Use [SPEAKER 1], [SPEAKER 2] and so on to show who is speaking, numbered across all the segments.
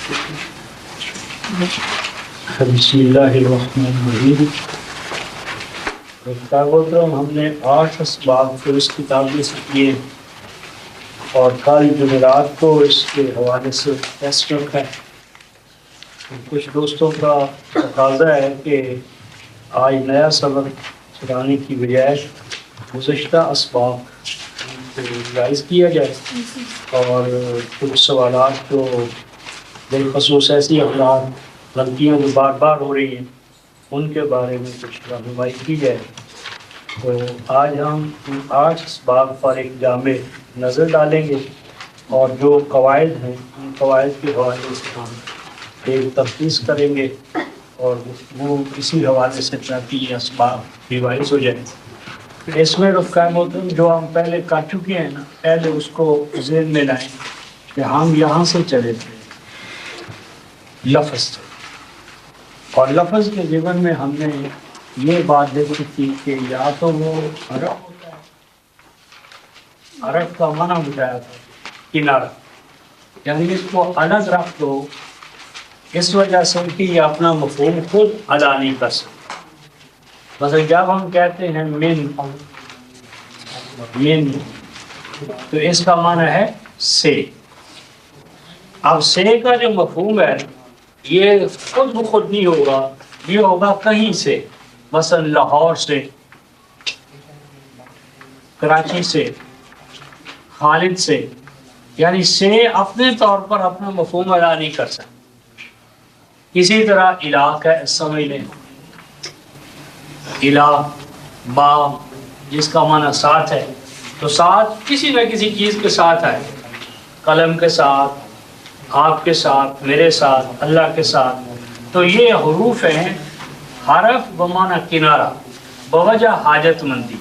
[SPEAKER 1] بسم اللہ الرحمن الرحیم۔ کیا بولتا ہوں، ہم نے 8 اسباب پھر اس کتاب میں سے کیے اور کل جمعرات کو اس کے حوالے سے ٹیسٹ رکھا ہے۔ کچھ دوستوں کا تقاضا ہے کہ آج نیا سبق چلانے کی بجائے گزشتہ اسباب کو ریوائز کیا جائے اور کچھ سوالات جو بالخصوص ایسی افراد غلطیاں جو بار بار ہو رہی ہیں ان کے بارے میں کچھ رہنمائی کی جائے۔ تو آج ہم 8 اسباب پر ایک جامع نظر ڈالیں گے اور جو قواعد ہیں ان قواعد کے حوالے سے ہم ایک تفصیل کریں گے اور وہ اسی حوالے سے تاکہ یہ اسباب ریوائز ہو جائیں۔ اس میں جو ہم پہلے کر چکے ہیں نا، پہلے اس کو ذہن میں لائیں کہ ہم یہاں سے چلے تھے لفظ سے، اور لفظ کے ذمن میں ہم نے یہ بات دیکھی تھی کہ یا تو وہ حرف ہوتا ہے، حرف کا معنی بتایا تھا کنارہ، یعنی اس کو الگ رکھ دو اس وجہ سے کہ یہ اپنا مفہوم خود ادا نہیں کر سکتا۔ مثلا جب ہم کہتے ہیں من تو اس کا معنی ہے سے۔ اب سے کا جو مفہوم ہے یہ خود بخود نہیں ہوگا، یہ ہوگا کہیں سے، مثلا لاہور سے، کراچی سے، خالد سے، یعنی سے اپنے طور پر اپنا مفہوم ادا نہیں کر سکتا۔ اسی طرح الہ کا سمجھ لیں، الہ با جس کا معنی ساتھ ہے، تو ساتھ کسی نہ کسی چیز کے ساتھ ہے، قلم کے ساتھ، آپ کے ساتھ، میرے ساتھ، اللہ کے ساتھ۔ تو یہ حروف ہیں، حرف بمعنی کنارہ بوجہ حاجت مندی،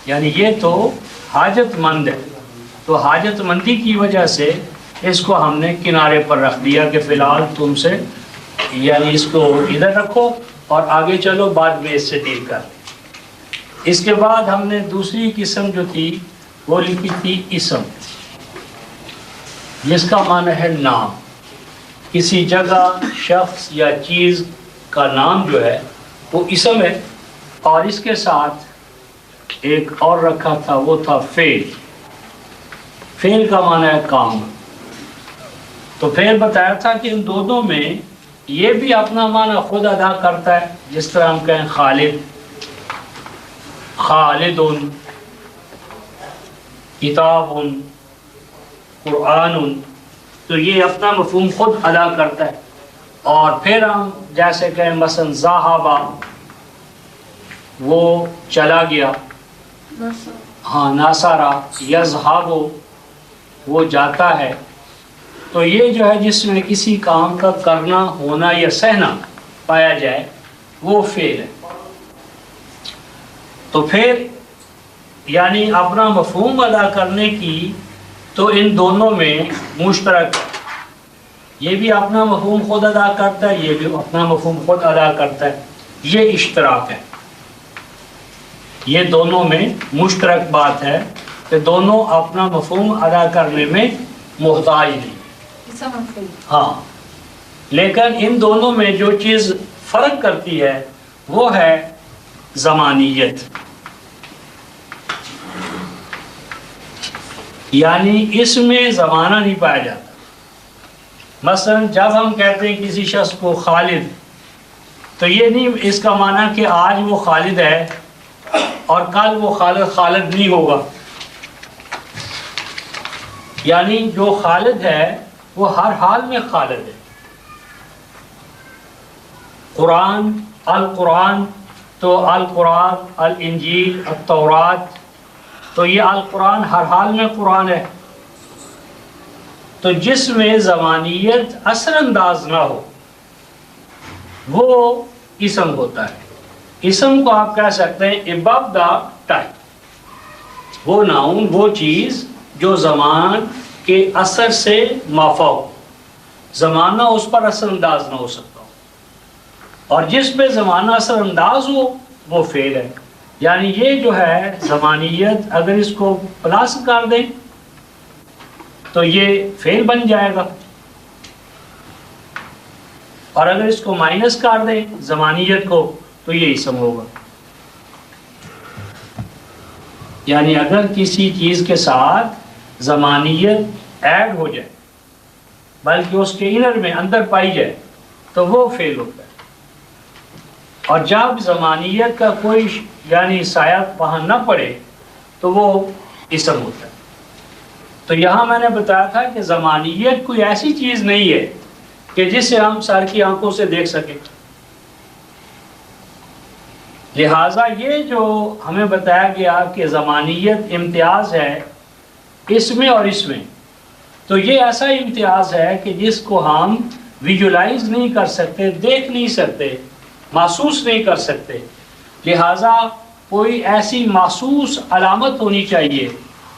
[SPEAKER 1] یعنی یہ تو حاجت مند ہے، تو حاجت مندی کی وجہ سے اس کو ہم نے کنارے پر رکھ دیا کہ فی الحال تم سے، یعنی اس کو ادھر رکھو اور آگے چلو، بعد میں اس سے ڈیل کر لیں۔ اس کے بعد ہم نے دوسری قسم جو تھی وہ لکھی تھی اسم، جس کا معنی ہے نام، کسی جگہ، شخص یا چیز کا نام جو ہے وہ اسم ہے۔ اور اس کے ساتھ ایک اور رکھا تھا، وہ تھا فعل۔ فعل کا معنی ہے کام۔ تو پھر بتایا تھا کہ ان دونوں میں یہ بھی اپنا معنی خود ادا کرتا ہے، جس طرح ہم کہیں خالد، خالد، کتاب، قرآن، تو یہ اپنا مفہوم خود ادا کرتا ہے۔ اور پھر ہم جیسے کہیں مثلا ذہبا، وہ چلا گیا، ہاں، ناصرہ، یذہب، وہ جاتا ہے۔ تو یہ جو ہے جس میں کسی کام کا کرنا، ہونا یا سہنا پایا جائے وہ فعل ہے۔ تو پھر یعنی اپنا مفہوم ادا کرنے کی تو ان دونوں میں مشترک، یہ بھی اپنا مفہوم خود ادا کرتا ہے، یہ بھی اپنا مفہوم خود ادا کرتا ہے، یہ اشتراک ہے۔ یہ دونوں میں مشترک بات ہے کہ دونوں اپنا مفہوم ادا کرنے میں محتاج نہیں۔ ہاں، لیکن ان دونوں میں جو چیز فرق کرتی ہے وہ ہے زمانیت، یعنی اس میں زمانہ نہیں پایا جاتا۔ مثلا جب ہم کہتے ہیں کسی شخص کو خالد، تو یہ نہیں اس کا معنی کہ آج وہ خالد ہے اور کل وہ خالد نہیں ہوگا، یعنی جو خالد ہے وہ ہر حال میں خالد ہے۔ قرآن، القرآن، تو القرآن، الانجیل، التورات، تو یہ القرآن ہر حال میں قرآن ہے۔ تو جس میں زمانیت اثر انداز نہ ہو وہ اسم ہوتا ہے۔ اسم کو آپ کہہ سکتے ہیں above the time، وہ ناؤن، وہ چیز جو زمان کے اثر سے مافا ہو، زمانہ اس پر اثر انداز نہ ہو سکتا ہو، اور جس پہ زمانہ اثر انداز ہو وہ فعل ہے۔ یعنی یہ جو ہے زمانیت، اگر اس کو پلس کر دیں تو یہ فعل بن جائے گا۔ اور اگر اس کو مائنس کر دیں زمانیت کو تو یہ اسم ہوگا. یعنی اگر کسی چیز کے ساتھ زمانیت ایڈ ہو جائے بلکہ اس کے انر میں اندر پائی جائے تو وہ فعل ہوتا ہے. اور جب زمانیت کا کوئی یعنی سایہ وہاں نہ پڑے تو وہ اسم ہوتا ہے. تو یہاں میں نے بتایا تھا کہ زمانیت کوئی ایسی چیز نہیں ہے کہ جسے ہم سر کی آنکھوں سے دیکھ سکیں. لہٰذا یہ جو ہمیں بتایا گیا کہ زمانیت امتیاز ہے اس میں اور اس میں، تو یہ ایسا امتیاز ہے کہ جس کو ہم ویژولائز نہیں کر سکتے، دیکھ نہیں سکتے، محسوس نہیں کر سکتے. لہٰذا کوئی ایسی محسوس علامت ہونی چاہیے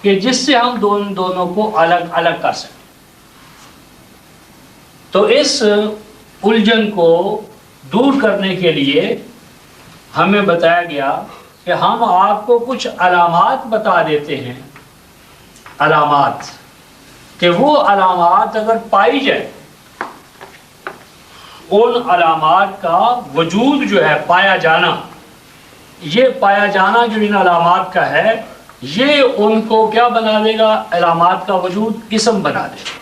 [SPEAKER 1] کہ جس سے ہم دونوں کو الگ الگ کر سکیں. تو اس الجھن کو دور کرنے کے لیے ہمیں بتایا گیا کہ ہم آپ کو کچھ علامات بتا دیتے ہیں، علامات، کہ وہ علامات اگر پائی جائے، ان علامات کا وجود جو ہے پایا جانا، یہ پایا جانا جو ان علامات کا ہے یہ ان کو کیا بنا دے گا؟ علامات کا وجود اسم بنا دے گا.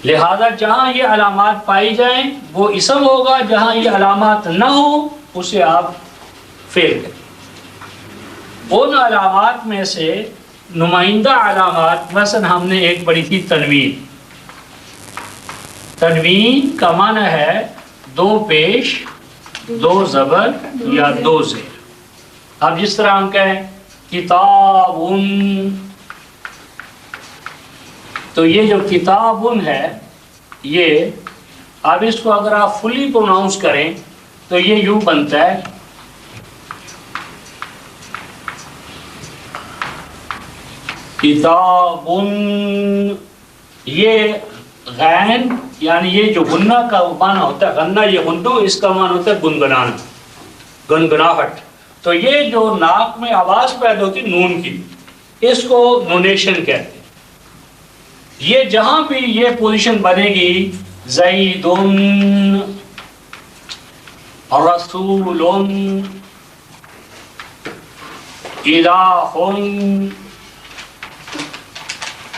[SPEAKER 1] لہذا جہاں یہ علامات پائی جائیں وہ اسم ہوگا، جہاں یہ علامات نہ ہو اسے آپ فعل کریں. ان علامات میں سے نمائندہ علامات مثلا ہم نے ایک پڑھی تھی تنوین. تنوین کا معنی ہے دو پیش، دو زبر یا دو زیر. اب جس طرح ہم کہیں کتابن، تو یہ جو کتابن ہے یہ اب اس کو اگر آپ فلی پروناؤنس کریں تو یہ یوں بنتا ہے کتابن. یہ غین یعنی یہ جو غنہ کا معنی ہوتا ہے، غنہ یہ غندو، اس کا معنی ہوتا ہے گنگنانا، گنگناہٹ. تو یہ جو ناک میں آواز پیدا ہوتی نون کی، اس کو نونیشن کہتے ہیں. یہ جہاں بھی یہ پوزیشن بنے گی، زیدن، رسولن، الہن،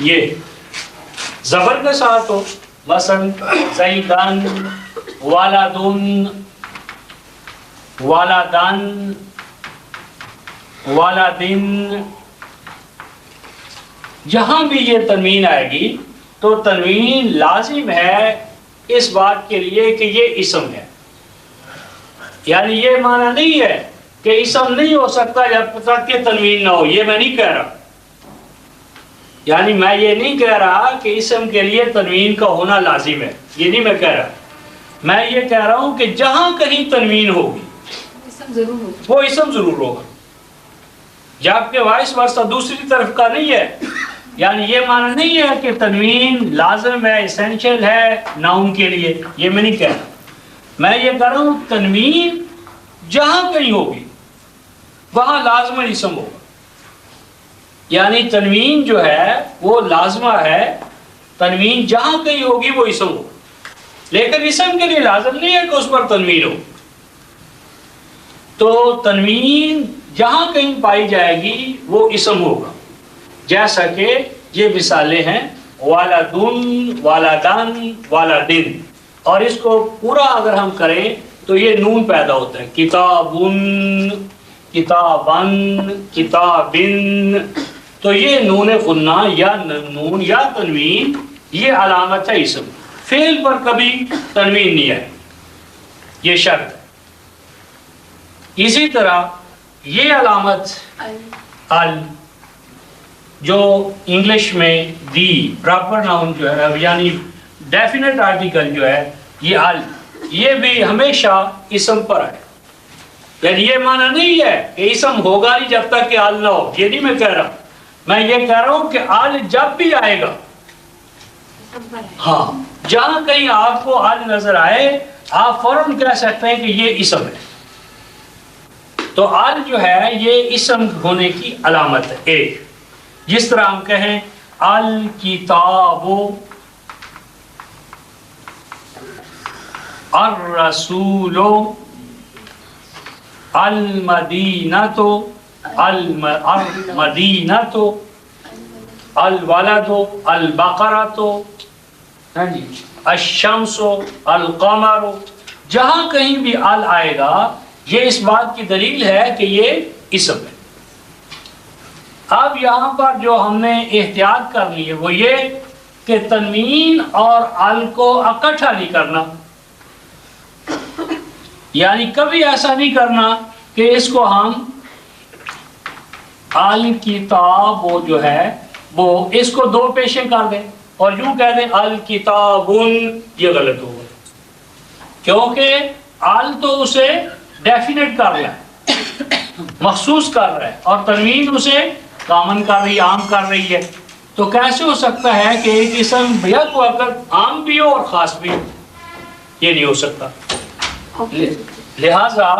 [SPEAKER 1] یہ زبر کے ساتھ ہو، مثلا زیدن، والدن، والدن، والدن، جہاں بھی یہ تنوین آئے گی تو تنوین لازم ہے اس بات کے لیے کہ یہ اسم ہے. یعنی یہ معنی نہیں ہے کہ اسم نہیں ہو سکتا جب تک کہ تنوین نہ ہو، یہ میں نہیں کہہ رہا. یعنی میں یہ نہیں کہہ رہا کہ اسم کے لیے تنوین کا ہونا لازم ہے، یہ نہیں میں کہہ رہا. میں یہ کہہ رہا ہوں کہ جہاں کہیں تنوین ہوگی وہ اسم ضرور ہوگا، جبکہ وائس ورثہ دوسری طرف کا نہیں ہے. یعنی یہ معنی نہیں ہے کہ تنوین لازم ہے، اسینشل ہے ناؤن کے لیے، یہ میں نہیں کہہ رہا. میں یہ کہہ رہا ہوں تنوین جہاں کہیں ہوگی وہاں لازمہ اسم ہوگا. یعنی تنوین جو ہے وہ لازمہ ہے، تنوین جہاں کہیں ہوگی وہ اسم ہوگا. لیکن اسم کے لیے لازم نہیں ہے کہ اس پر تنوین ہو. تو تنوین جہاں کہیں پائی جائے گی وہ اسم ہوگا. جیسا کہ یہ مثالیں ہیں والدن، والدن، والدن. اور اس کو پورا اگر ہم کریں تو یہ نون پیدا ہوتا ہے، کتابن، کتابن، کتابن. تو یہ نون غنہ یا نون یا تنوین یہ علامت ہے اسم. فعل پر کبھی تنوین نہیں ہے، یہ شرط ہے. اسی طرح یہ علامت ال جو انگلش میں دی پراپر ناؤن جو ہے یعنی ڈیفینٹ آرٹیکل جو ہے یہ ال، یہ بھی ہمیشہ اسم پر ہے. یعنی یہ معنی نہیں ہے کہ اسم ہوگا نہیں جب تک کہ ال نہ ہو، یہ نہیں میں کہہ رہا. میں یہ کہہ رہا ہوں کہ ال جب بھی آئے گا، ہاں جہاں کہیں آپ کو ال نظر آئے آپ فوراً کہہ سکتے ہیں کہ یہ اسم ہے. تو ال جو ہے یہ اسم ہونے کی علامت ہے ایک. جس طرح ہم کہیں الکتاب، الرسول، المدینۃ، المدینۃ، الولد، البقرۃ، الشمس، القمر، جہاں کہیں بھی ال آئے گا یہ اس بات کی دلیل ہے کہ یہ اسم ہے۔ اب یہاں پر جو ہم نے احتیاط کرنی ہے وہ یہ کہ تنوین اور ال کو اکٹھا نہیں کرنا، یعنی کبھی ایسا نہیں کرنا کہ اس کو ہم الکتاب وہ جو ہے وہ اس کو دو پیشیں کر دیں اور یوں کہہ دیں الکتاب، یہ غلط ہوگا، کیونکہ ال تو اسے ڈیفینیٹ کر رہا ہے، مخصوص کر رہا ہے، اور تنوین اسے کامن کر رہی ہے، عام کر رہی ہے۔ تو کیسے ہو سکتا ہے کہ ایک اسم بیک وقت عام بھی ہو اور خاص بھی ہو؟ یہ نہیں ہو سکتا۔ لہذا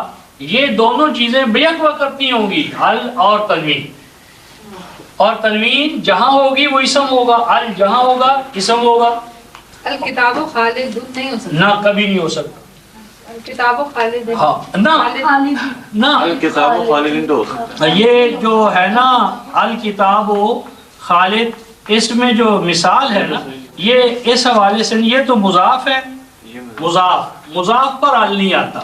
[SPEAKER 1] یہ دونوں چیزیں بیک وقت نہیں ہوں گی، ال اور تنوین، اور تنوین جہاں ہوگی وہ اسم ہوگا، ال جہاں ہوگا اسم ہوگا۔
[SPEAKER 2] الکتاب خالد نہیں ہو سکتا،
[SPEAKER 1] نہ کبھی نہیں ہو سکتا،
[SPEAKER 2] الکتاب خالد،
[SPEAKER 1] ہاں نہ
[SPEAKER 3] الکتاب خالد تو
[SPEAKER 1] یہ جو ہے نا الکتاب خالد، اس میں جو مثال ہے نا یہ اس حوالے سے یہ تو مضاف ہے، مضاف پر ال نہیں آتا،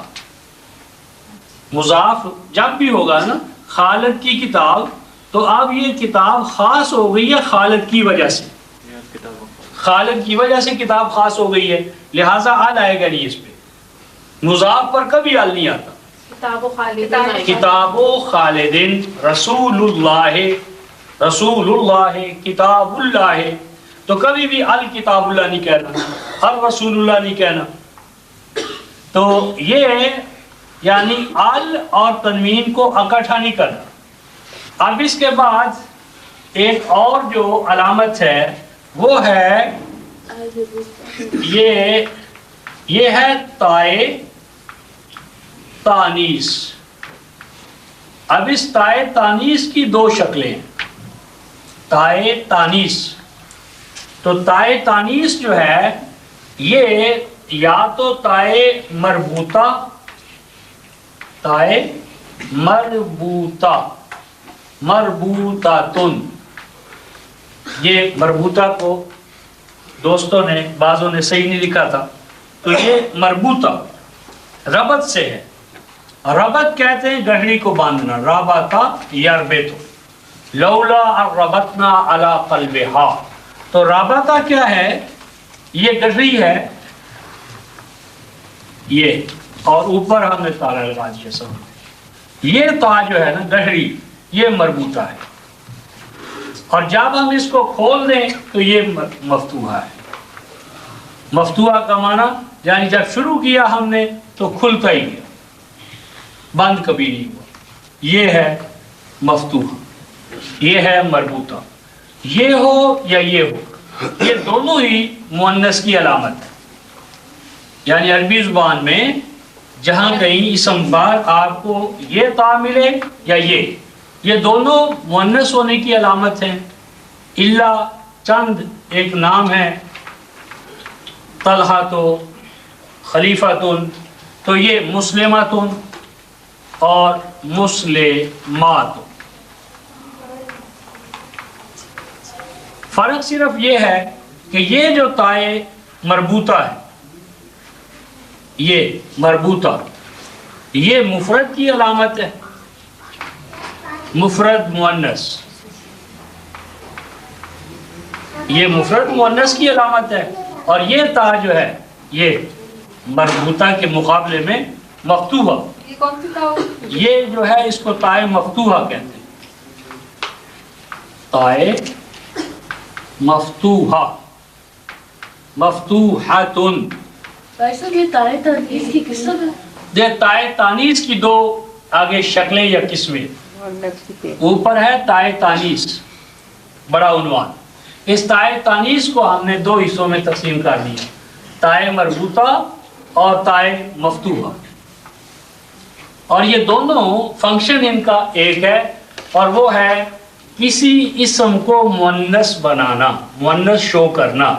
[SPEAKER 1] مضاف جب بھی ہوگا نا خالد کی کتاب تو اب یہ کتاب خاص ہو گئی ہے خالد کی وجہ سے، خالد کی وجہ سے کتاب خاص ہو گئی ہے، لہٰذا ال آئے گا نہیں اس پہ، مضاف پر کبھی ال نہیں آتا۔
[SPEAKER 2] کتاب خالد،
[SPEAKER 1] کتاب خالد، رسول اللہ، رسول اللہ، کتاب اللہ، تو کبھی بھی الکتاب اللہ نہیں کہنا، الرسول اللہ نہیں کہنا۔ تو یہ یعنی ال اور تنوین کو اکٹھا نہیں کرنا۔ اب اس کے بعد ایک اور جو علامت ہے وہ ہے یہ ہے تائے تانیث۔ اب اس تائے تانیث کی دو شکلیں ہیں، تائے تانیث۔ تو تائے تانیث جو ہے یہ یا تو تائے مربوطہ، تائے مربوطہ، مربوطاتن، یہ مربوطہ کو دوستوں نے بعضوں نے صحیح نہیں لکھا تھا، تو یہ مربوطہ ربط سے ہے، ربط کہتے ہیں گھڑی کو باندھنا، رابطہ یربطو، لولا ربطنا علی قلبہا، تو رابطہ کیا ہے؟ یہ گھڑی ہے یہ، اور اوپر ہم نے تالا لگا دیا سب، یہ تا جو ہے نا گھڑی یہ مربوطہ ہے، اور جب ہم اس کو کھول دیں تو یہ مفتوحہ ہے۔ مفتوحہ کا معنی یعنی جب شروع کیا ہم نے تو کھلتا ہی گیا، بند کبھی نہیں ہوا، یہ ہے مفتوحہ، یہ ہے مربوطہ، یہ ہو یا یہ ہو، یہ دونوں ہی مؤنث کی علامت ہے۔ یعنی عربی زبان میں جہاں کہیں اسم بار آپ کو یہ تا ملے یا یہ دونوں مؤنث ہونے کی علامت ہیں، الا چند ایک نام ہے طلحہ، خلیفتن، تو یہ مسلمتن اور مسلمات۔ فرق صرف یہ ہے کہ یہ جو تائے مربوطہ ہے، یہ مربوطہ یہ مفرد کی علامت ہے، مفرد مؤنث، یہ مفرد مؤنث کی علامت ہے، اور یہ تا جو ہے یہ مربوطہ کے مقابلے میں مفتوحہ،
[SPEAKER 2] یہ کون سی تھا؟
[SPEAKER 1] یہ جو ہے اس کو تائے مفتوحہ کہتے ہیں، تائے مفتوحہ، مفتوحاتن۔
[SPEAKER 4] ویسے یہ تائے تانیث کی قسم ہے؟
[SPEAKER 1] یہ تائے تانیث کی دو آگے شکلیں یا قسمیں، اوپر ہے تائے تانیث بڑا عنوان، اس تائے تانیث کو ہم نے دو حصوں میں تقسیم کر دیا، تائے مربوطہ اور تائے مفتوحہ، اور یہ دونوں فنکشن ان کا ایک ہے، اور وہ ہے کسی اسم کو مؤنث بنانا، مؤنث شو کرنا۔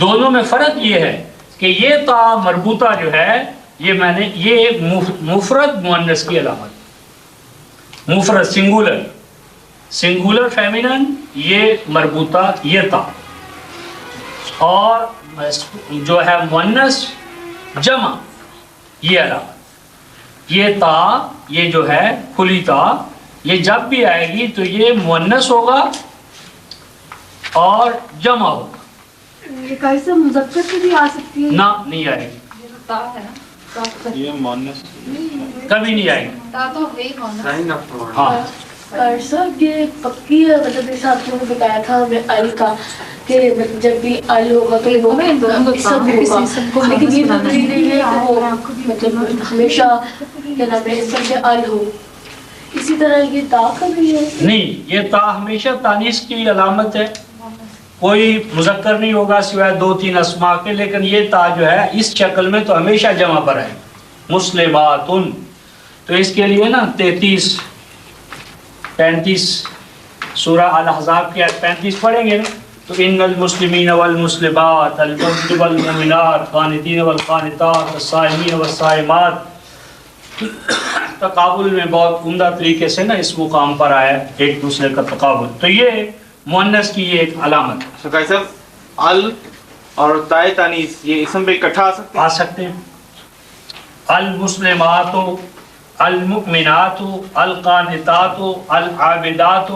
[SPEAKER 1] دونوں میں فرق یہ ہے کہ یہ تا مربوطہ جو ہے یہ میں نے یہ مفرد مؤنث کی علامت، مفرد سنگولر فیمینن یہ مربوطہ یہ تا، اور جو ہے مؤنث جمع یہ علامت، یہ تا یہ جو ہے کھلی تا یہ جب بھی آئے گی تو یہ مؤنث ہوگا اور جمع ہوگا،
[SPEAKER 4] یہ کیسے مذکر سے بھی آ سکتی ہے؟
[SPEAKER 1] نہ نہیں آئے گی،
[SPEAKER 2] یہ تو تا ہے نا، تا تو-
[SPEAKER 3] یہ مؤنث
[SPEAKER 1] کبھی نہیں آئے گی۔
[SPEAKER 2] تا تو ہے ہی ہونا۔
[SPEAKER 1] ہاں
[SPEAKER 4] صاحب یہ پکی ہے، مطلب جیسے آپ نے بتایا تھا ہمیں ال کا کہ جب بھی ال ہوگا تو وہ سب ہوگا، لیکن یہ ضروری نہیں ہے کہ وہ مطلب ہمیشہ کیا نام ہے سب میں ال ہو، اسی طرح یہ تا کا بھی ہے؟
[SPEAKER 1] نہیں، یہ تا ہمیشہ تانیث کی علامت ہے، کوئی مذکر نہیں ہوگا سوائے 2-3 اسماء کے، لیکن یہ تا جو ہے اس شکل میں تو ہمیشہ جمع پر ہے، مسلماتن، تو اس کے لیے نا 35 سورہ الاحزاب کی آیت 35 پڑھیں گے نا، تو ان المسلمین والمسلمات المؤمنین والمؤمنات قانتین والقانتات والصائمین والصائمات، تقابل میں بہت عمدہ طریقے سے نا اس مقام پر آیا ایک دوسرے کا تقابل، تو یہ مؤنث کی یہ ایک علامت ہے۔
[SPEAKER 3] سرکاری صاحب ال اور تائے تانیث یہ اسم پہ اکٹھا آ سکتے ہیں؟
[SPEAKER 1] آ سکتے ہیں، المسلمات، المؤمنات، القانتات، العابدات،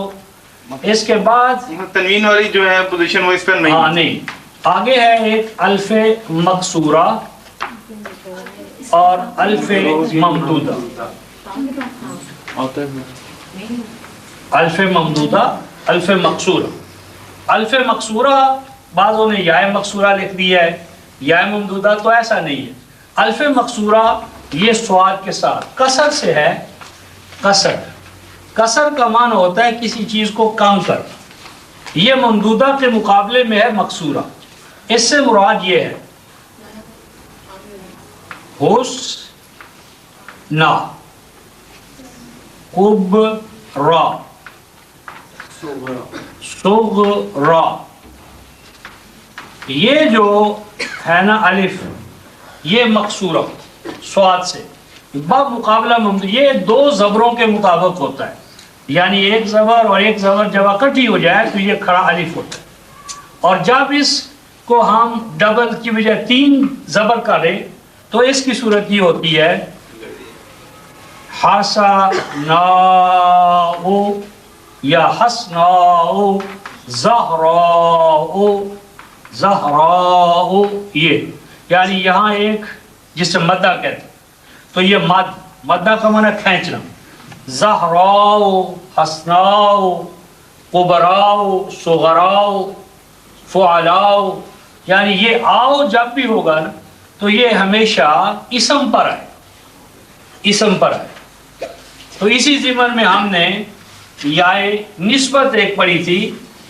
[SPEAKER 1] اس کے بعد
[SPEAKER 3] تنوین والی جو ہے پوزیشن وہ اس پر نہیں
[SPEAKER 1] ہاں نہیں، آگے ہے ایک الف مقصورہ اور الف ممدودہ، الف ممدودہ، الف مقصورہ۔ الف مقصورہ بعضوں نے یا مقصورہ لکھ دیا ہے، یا ممدودہ تو ایسا نہیں ہے، الف مقصورہ یہ سواد کے ساتھ کسر سے ہے، کسر کا معنی ہوتا ہے کسی چیز کو کم کر، یہ ممدودہ کے مقابلے میں ہے مقصورہ، اس سے مراد یہ ہے حسنا، کبرا، صغرا، یہ جو ہے نا الف یہ مقصورہ سواد سے مقابلہ ممدود، یہ 2 زبروں کے مطابق ہوتا ہے، یعنی ایک زبر اور ایک زبر جب اکٹھی ہو جائے تو یہ کھڑا الف ہوتا ہے، اور جب اس کو ہم ڈبل کی بجائے 3 زبر کریں تو اس کی صورت یہ ہوتی ہے حسناء یا حسناء، زہراء، یہ یعنی یہاں ایک جسے مدہ کہتے ہیں تو یہ مدہ کا معنی کھینچنا، زہراء، حسناء، کبراء، صغراء، فعلاء، یعنی یہ آؤ جب بھی ہوگا نا تو یہ ہمیشہ اسم پر ہے، اسم پر ہے۔ تو اسی ضمن میں ہم نے یائے نسبت ایک پڑھی تھی،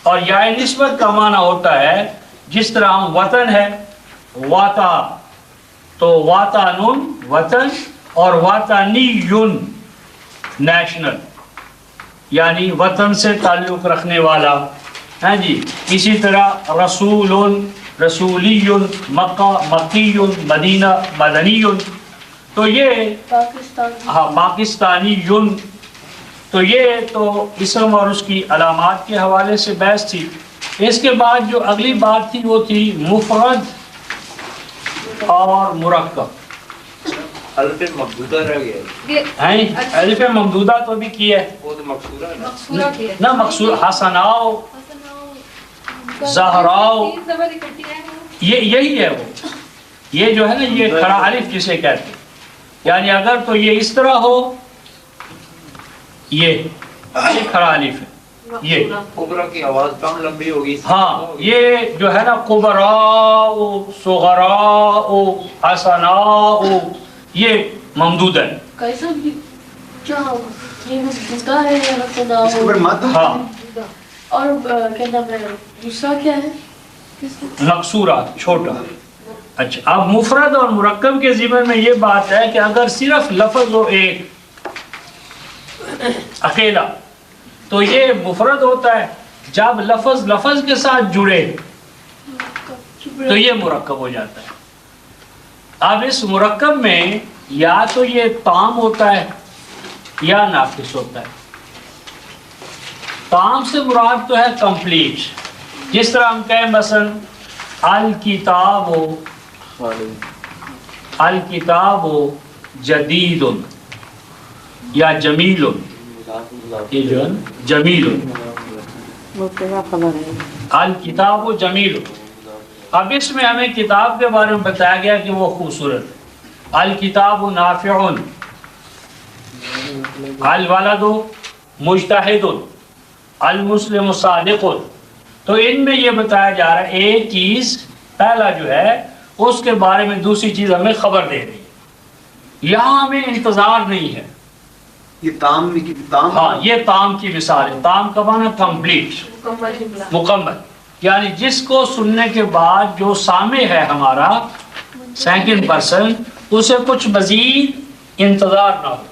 [SPEAKER 1] اور یائے نسبت کا معنی ہوتا ہے جس طرح ہم وطن ہے واتا، تو واتانن وطن اور واتنیون نیشنل، یعنی وطن سے تعلق رکھنے والا، ہاں جی۔ اسی طرح رسول، رسولی، مکہ، مکی، مدینہ، مدنی، تو یہ ہاں پاکستانی یون، تو یہ تو اسم اور اس کی علامات کے حوالے سے بحث تھی۔ اس کے بعد جو اگلی بات تھی وہ تھی مفرد اور مرکب،
[SPEAKER 5] الف مقصورہ رہ گیا،
[SPEAKER 2] یہ
[SPEAKER 1] الف ممدودہ تو بھی کی ہے،
[SPEAKER 5] وہ تو مقصورہ ہے نا۔
[SPEAKER 2] مقصورہ کی ہے۔
[SPEAKER 1] نہ مقصور حسناء، زہراء،
[SPEAKER 2] 3 زبر اکٹھی ہیں۔
[SPEAKER 1] یہ یہی ہے وہ، یہ جو ہے نا یہ کھڑا الف جسے کہتے ہیں، یعنی اگر تو یہ اس طرح ہو، یہ کھڑا الف ہے، یہ
[SPEAKER 5] کبرا کی آواز کم لمبی ہوگی،
[SPEAKER 1] ہاں یہ جو ہے نا کبراء، صغراء، حسناء، یہ ممدود ہے،
[SPEAKER 4] کیسا بھی کیا ہوگا یہ مقصودہ ہے یا مقصودہ
[SPEAKER 6] اس کے اوپر مد
[SPEAKER 1] ہاں
[SPEAKER 4] اور کیا نام ہے دوسرا کیا ہے؟
[SPEAKER 1] مقصورہ چھوٹا۔ اچھا اب مفرد اور مرکب کے ضمن میں یہ بات ہے کہ اگر صرف لفظ ہو ایک اکیلا تو یہ مفرد ہوتا ہے، جب لفظ کے ساتھ جڑے تو یہ مرکب ہو جاتا ہے، اب اس مرکب میں یا تو یہ تام ہوتا ہے یا ناقص ہوتا ہے. تام سے مراد تو ہے کمپلیٹ، جس طرح ہم کہیں مثلا الکتاب جدید یا جمیل، یہ جو ہے جمیل، الکتاب جمیل. اب اس میں ہمیں کتاب کے بارے میں بتایا گیا کہ وہ خوبصورت ہے. الکتاب نافع، الولد مجتہد، المسلم صادق. تو ان میں یہ بتایا جا رہا ہے ایک چیز پہلا جو ہے اس کے بارے میں دوسری چیز ہمیں خبر دے رہی ہے. یہاں ہمیں انتظار نہیں ہے.
[SPEAKER 6] یہ تام
[SPEAKER 1] ہاں یہ تام کی مثال ہے. تام کا معنی کمپلیٹ، مکمل، یعنی جس کو سننے کے بعد جو سامع ہے ہمارا سیکنڈ پرسن، اسے کچھ مزید انتظار نہ ہو،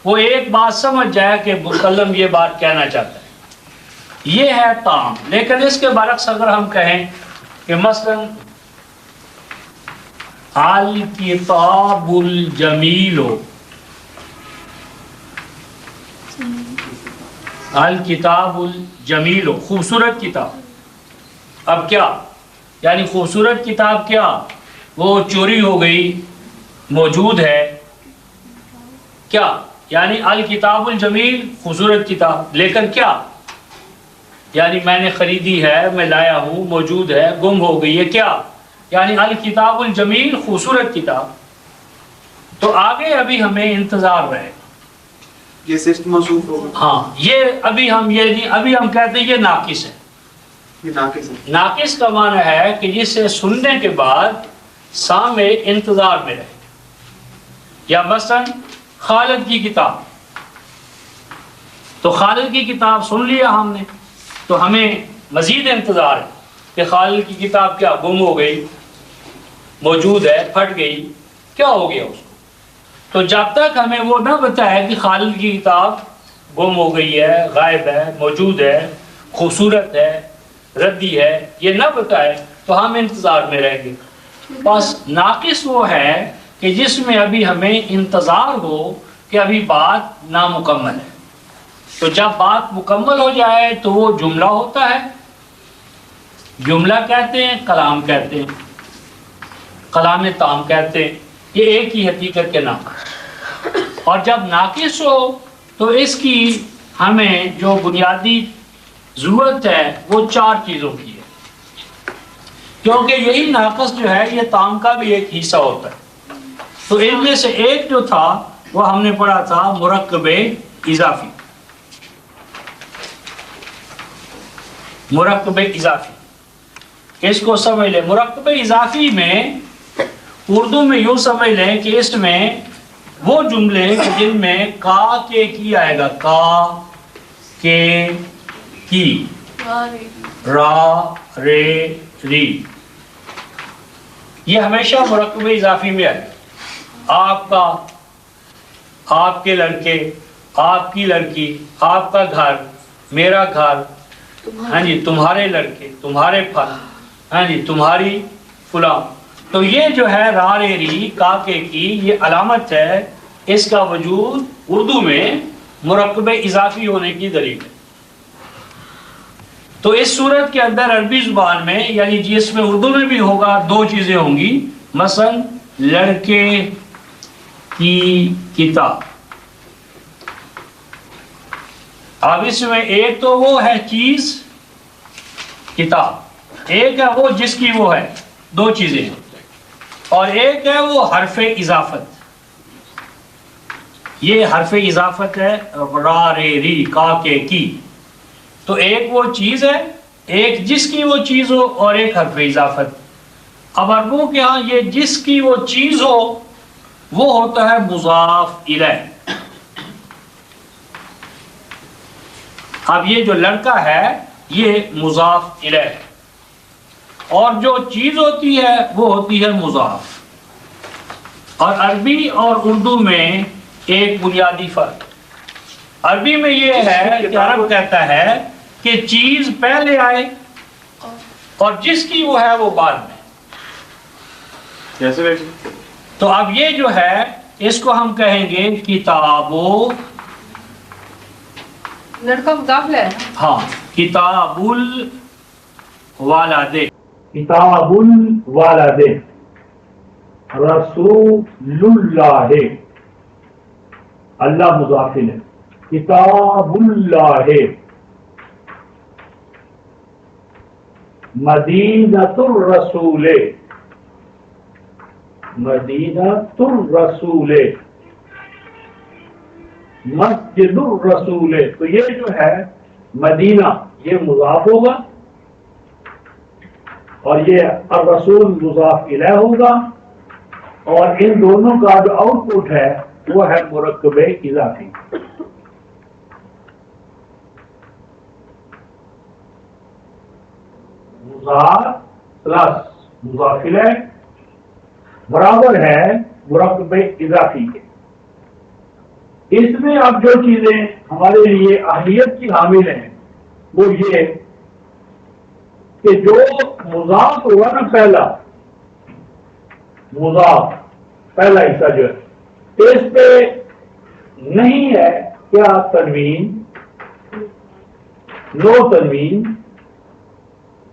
[SPEAKER 1] وہ ایک بات سمجھ جائے کہ مکلم یہ بات کہنا چاہتا ہے. یہ ہے تام. لیکن اس کے برعکس اگر ہم کہیں کہ مثلا الکتاب الجمیل، الکتاب الجمیل، خوبصورت کتاب. اب کیا یعنی خوبصورت کتاب؟ کیا وہ چوری ہو گئی، موجود ہے؟ کیا یعنی الکتاب الجمیل خوبصورت کتاب، لیکن کیا یعنی میں نے خریدی ہے، میں لایا ہوں، موجود ہے، گم ہو گئی ہے. کیا یعنی الکتاب الجمیل خوبصورت کتاب. تو آگے ابھی ہمیں انتظار رہے.
[SPEAKER 6] یہ صرف موصوف ہوگا.
[SPEAKER 1] ہاں یہ ابھی ہم یہ نہیں، ابھی ہم کہتے ہیں یہ ناقص ہے.
[SPEAKER 6] یہ ناقص ہے.
[SPEAKER 1] ناقص کا معنی ہے کہ جسے سننے کے بعد سامع انتظار میں رہے. یا مثلا خالد کی کتاب، تو خالد کی کتاب سن لیا ہم نے، تو ہمیں مزید انتظار ہے کہ خالد کی کتاب کیا گم ہو گئی، موجود ہے، پھٹ گئی، کیا ہو گیا اس کو. تو جب تک ہمیں وہ نہ بتائے کہ خالد کی کتاب گم ہو گئی ہے، غائب ہے، موجود ہے، خوبصورت ہے، ردی ہے، یہ نہ بتائے تو ہم انتظار میں رہیں گے. بس ناقص وہ ہے کہ جس میں ابھی ہمیں انتظار ہو کہ ابھی بات نامکمل ہے. تو جب بات مکمل ہو جائے تو وہ جملہ ہوتا ہے. جملہ کہتے ہیں، کلام کہتے ہیں، کلام تام کہتے ہیں. یہ ایک ہی حقیقت کے نام. اور جب ناقص ہو تو اس کی ہمیں جو بنیادی ضرورت ہے وہ چار چیزوں کی ہے، کیونکہ یہی ناقص جو ہے یہ تام کا بھی ایک حصہ ہوتا ہے. تو ان میں سے ایک جو تھا وہ ہم نے پڑھا تھا مرکب اضافی. مرکب اضافی اس کو سمجھ لیں. مرکب اضافی میں اردو میں یوں سمجھ لیں کہ اس میں وہ جملے جن میں کا کے کی آئے گا، کا کے کی، را رے ری، یہ ہمیشہ مرکب اضافی میں آئے. آپ کا، آپ کے لڑکے، آپ کی لڑکی، آپ کا گھر، میرا گھر، ہاں جی، تمہارے لڑکے، تمہارے پھل، ہاں جی، تمہاری فلاں. تو یہ جو ہے را رے ری کا کے کی، یہ علامت ہے اس کا وجود اردو میں مرکب اضافی ہونے کی دلیل ہے. تو اس صورت کے اندر عربی زبان میں یعنی جس میں اردو میں بھی ہوگا دو چیزیں ہوں گی. مثلا لڑکے کی کتاب. اب اس میں ایک تو وہ ہے چیز کتاب، ایک ہے وہ جس کی وہ ہے، دو چیزیں ہیں. اور ایک ہے وہ حرف اضافت. یہ حرف اضافت ہے را رے ری کا کے کی. تو ایک وہ چیز ہے، ایک جس کی وہ چیز ہو، اور ایک حرف اضافت. اب عربوں کے ہاں یہ جس کی وہ چیز ہو وہ ہوتا ہے مضاف الیہ. اب یہ جو لڑکا ہے یہ مضاف الیہ ہے، اور جو چیز ہوتی ہے وہ ہوتی ہے مضاف. اور عربی اور اردو میں ایک بنیادی فرق. عربی میں یہ ہے کہ عرب کہتا ہے کہ چیز پہلے آئے اور جس کی وہ ہے وہ بعد میں.
[SPEAKER 3] جیسے ویسے
[SPEAKER 1] تو اب یہ جو ہے اس کو ہم کہیں گے کتابو،
[SPEAKER 2] لڑکا مضاف ہے نا؟
[SPEAKER 1] ہاں کتاب الوالد، کتاب الوالد، رسول اللہ، اللہ مضاف ہے، کتاب اللہ، مدینۃ الرسول، مدینۃ الرسول، مسجد الرسول. تو یہ جو ہے مدینہ یہ مضاف ہوگا اور یہ الرسول مضاف الیہ ہوگا، اور ان دونوں کا جو آؤٹ پٹ ہے وہ ہے مرکب اضافی. مضاف پلس مضاف الیہ برابر ہے مرکب اضافی کے. اس میں اب جو چیزیں ہمارے لیے اہمیت کی حامل ہیں وہ یہ کہ جو مضاف ہوا نا، پہلا مضاف پہلا حصہ جو ہے اس پہ نہیں ہے کیا تنوین، نو تنوین،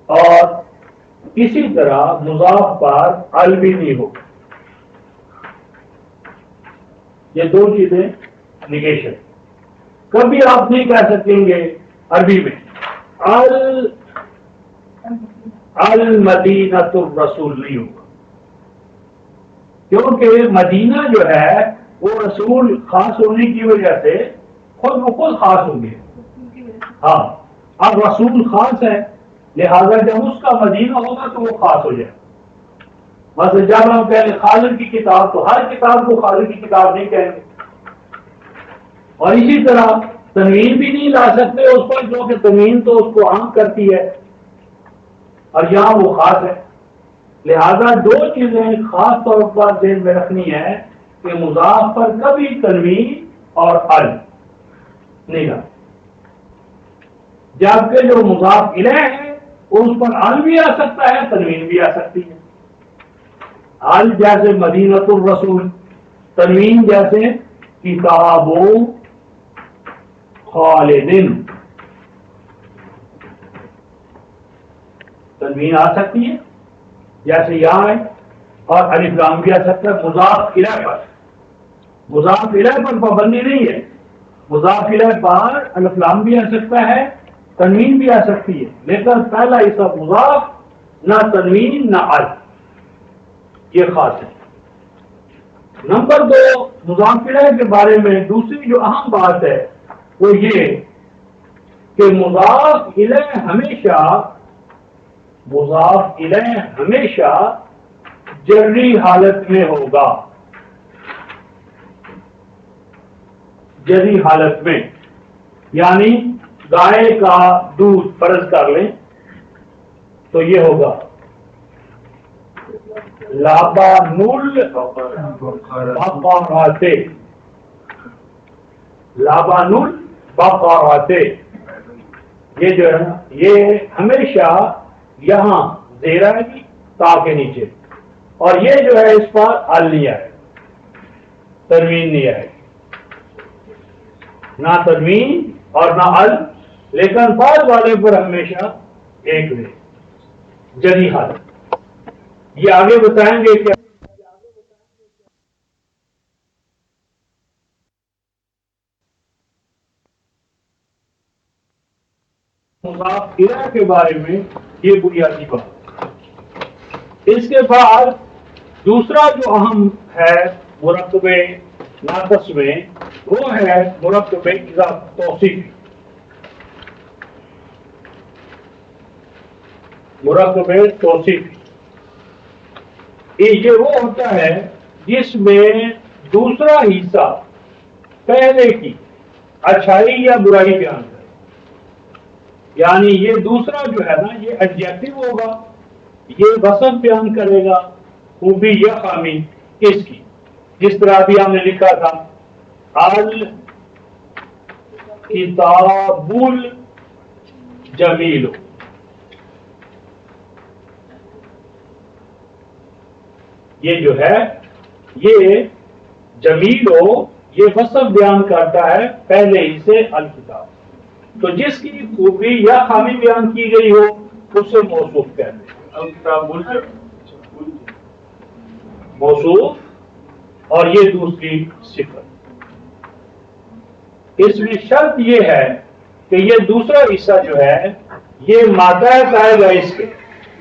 [SPEAKER 1] اور اسی طرح مضاف پر ال بھی نہیں ہوگا. یہ دو چیزیں نگیشن. کبھی آپ نہیں کہہ سکیں گے عربی میں المدینۃ الرسول نہیں ہوگا، کیونکہ مدینہ جو ہے وہ رسول خاص ہونے کی وجہ سے خود بخود خاص ہو گیا. ہاں اب رسول خاص ہے، لہذا جب اس کا مدینہ ہوگا تو وہ خاص ہو جائے. مثلا جب ہم کہیں گے خالد کی کتاب تو ہر کتاب کو خالد کی کتاب نہیں کہیں گے. اور اسی طرح تنوین بھی نہیں لا سکتے اس پر، جو کہ تنوین تو اس کو عام کرتی ہے اور یہاں وہ خاص ہے. لہذا دو چیزیں خاص طور پر ذہن میں رکھنی ہے کہ مضاف پر کبھی تنوین اور ال نہیں لا، جبکہ جو مضاف الیہ ہے اس پر ال بھی آ سکتا ہے، تنوین بھی آ سکتی ہے. ال جیسے مدینۃ الرسول، تنوین جیسے کتاب خالدن، تنوین آ سکتی ہے جیسے یہاں ہے، اور الف لام بھی آ سکتا ہے. مضاف الیہ پر، مضاف الیہ پر پابندی نہیں ہے، مضاف الیہ پر الف لام بھی آ سکتا ہے، تنوین بھی آ سکتی ہے، لیکن پہلا حصہ مضاف، نہ تنوین نہ ال، یہ خاص ہے. نمبر دو، مضاف الیہ کے بارے میں دوسری جو اہم بات ہے وہ یہ کہ مضاف الیہ ہمیشہ، مضاف الیہ ہمیشہ جری حالت میں ہوگا. جری حالت میں یعنی گائے کا دودھ فرض کر لیں تو یہ ہوگا لابان البقرات، لابان البقرات، یہ جو ہے یہ ہمیشہ یہاں زیرہ کی تا کے نیچے، اور یہ جو ہے اس پر ال نہیں آئے، تنوین نہیں آئے، نہ تنوین اور نہ ال، لیکن بعد والے پر ہمیشہ ایک رہے، جری حالت. یہ آگے بتائیں گے کہ مضاف الیہ کے بارے میں یہ بنیادی بات. اس کے بعد دوسرا جو اہم ہے مرکب ناقص میں وہ ہے مرکب توصیفی. مرکب توصیفی یہ وہ ہوتا ہے جس میں دوسرا حصہ پہلے کی اچھائی یا برائی بیان کرے. یعنی یہ دوسرا جو ہے نا یہ ایڈجیکٹو ہوگا، یہ وصف بیان کرے گا خوبی یا خامی کس کی. جس طرح ابھی ہم نے لکھا تھا الکتاب الجمیل،
[SPEAKER 7] یہ جو ہے یہ جمیل ہو، یہ وصف بیان کرتا ہے پہلے ہی سے الکتاب. تو جس کی خوبی یا خامی بیان کی گئی ہو اسے موصوف کہتے ہیں. الکتاب موصوف اور یہ دوسری صفت. اس میں شرط یہ ہے کہ یہ دوسرا حصہ جو ہے یہ ماتحت آئے گا اس کے.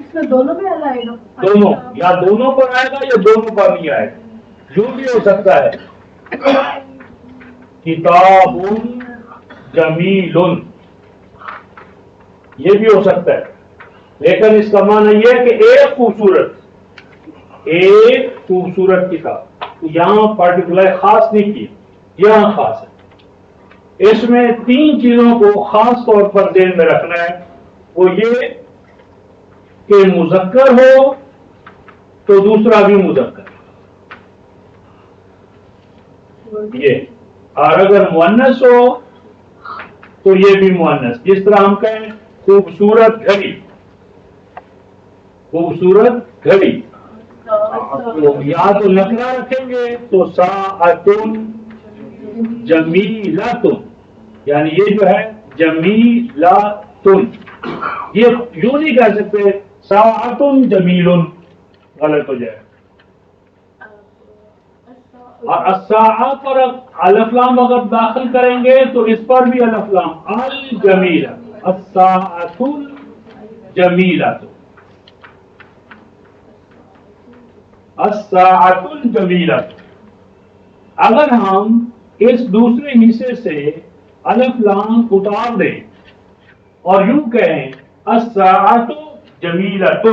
[SPEAKER 2] اس میں دونوں میں اللہ آئے گا.
[SPEAKER 7] دونوں، یا دونوں پر آئے گا یا دونوں پر نہیں آئے گا. جو بھی ہو سکتا ہے. کتاب جمیل یہ بھی ہو سکتا ہے، لیکن اس کا معنی یہ ہے کہ ایک خوبصورت کتاب. یہاں پرٹیکولر خاص نہیں کی، یہاں خاص ہے. اس میں 3 چیزوں کو خاص طور پر ذہن میں رکھنا ہے. وہ یہ کہ مذکر ہو تو دوسرا بھی مذکر، یہ، اور اگر مؤنث ہو تو یہ بھی مؤنث. جس طرح ہم کہیں خوبصورت گھڑی، خوبصورت گھڑی، یا تو نکرہ رکھیں گے تو ساعتن جمیلاتن، یعنی یہ جو ہے جمیلاتن. یہ یوں نہیں کہہ سکتے ساعتن جمیلن، غلط ہو جائے. اور الساعہ پر الف لام اگر داخل کریں گے تو اس پر بھی الف لام، الجمیلہ، الساعۃ الجمیلۃ، الساعۃ الجمیلۃ. اگر ہم اس دوسرے حصے سے الف لام اتار دیں اور یوں کہیں الساعۃ جمیلۃ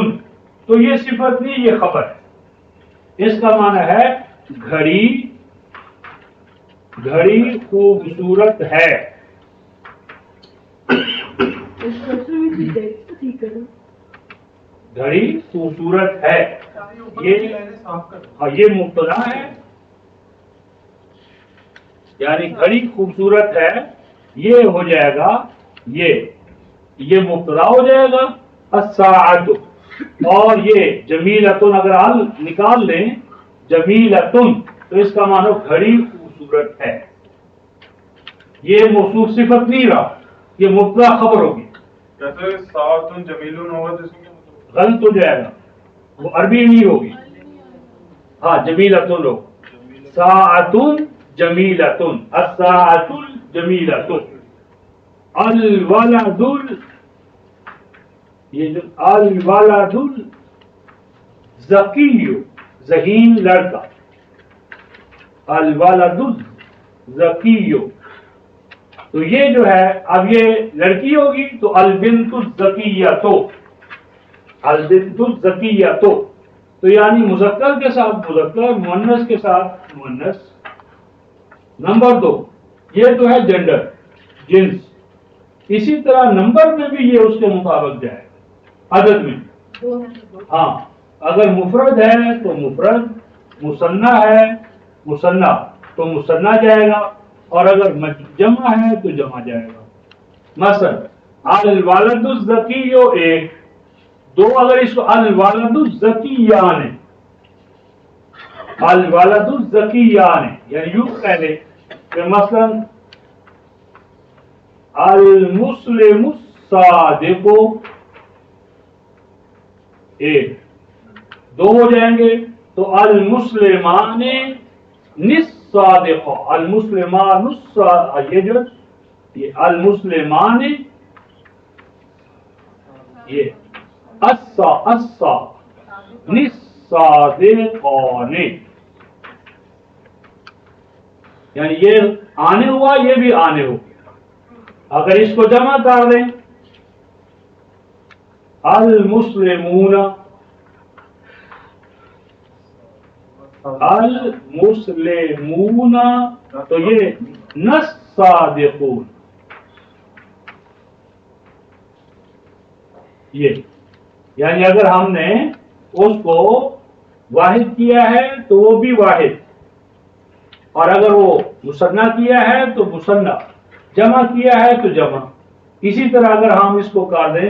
[SPEAKER 7] تو یہ صفت نہیں، یہ خبر ہے. اس کا معنی ہے گھڑی خوبصورت ہے. گھڑی خوبصورت ہے، یہ مبتدا ہے، یعنی گھڑی خوبصورت ہے. یہ ہو جائے گا، یہ مبتدا ہو جائے گا الساعۃ، اور یہ جمیلۃن اگر ال نکال لیں جمیلۃن تو اس کا معنی گھڑی خوبصورت ہے. یہ موصوف صفت نہیں رہا، یہ مبتدا خبر ہوگی.
[SPEAKER 6] جیسے ساعتن جمیلن ہوگا تو اس میں
[SPEAKER 7] غلط ہو جائے گا، وہ عربی نہیں ہوگی. ہاں جمیلۃن ہو، ساعتن جمیلۃن، الساعۃ الجمیلۃ. الولد یہ جو الولد الذکی، ذہین لڑکا، الولد الذکی. تو یہ جو ہے اب یہ لڑکی ہوگی تو البنت الذکیۃ، البنت الذکیۃ. تو یعنی مذکر کے ساتھ مذکر، مؤنث کے ساتھ مؤنث. نمبر 2 یہ تو ہے جنڈر، جنس. اسی طرح نمبر میں بھی یہ اس کے مطابق جائے عدد میں. ہاں اگر مفرد ہے تو مفرد، مثنیٰ ہے مثنیٰ تو مثنیٰ جائے گا، اور اگر جمع ہے تو جمع جائے گا. مثلا الولد الذکی 1، 2 اگر اس کو الولد الذکیان، الولد الذکیان، یعنی یوں کہہ لیں کہ مثلا المسلم الصادق 1، 2 ہو جائیں گے تو المسلمان الصادق، المسلمان یہ جو یہ المسلمان یہ الصادقان، یعنی یہ آنے ہوا، یہ بھی آنے ہو گیا. اگر اس کو جمع کر دیں المسلمون، المسلمون تو یہ نصادقون، یہ یعنی اگر ہم نے اس کو واحد کیا ہے تو وہ بھی واحد، اور اگر وہ مثنیٰ کیا ہے تو مثنیٰ، جمع کیا ہے تو جمع. اسی طرح اگر ہم اس کو کر دیں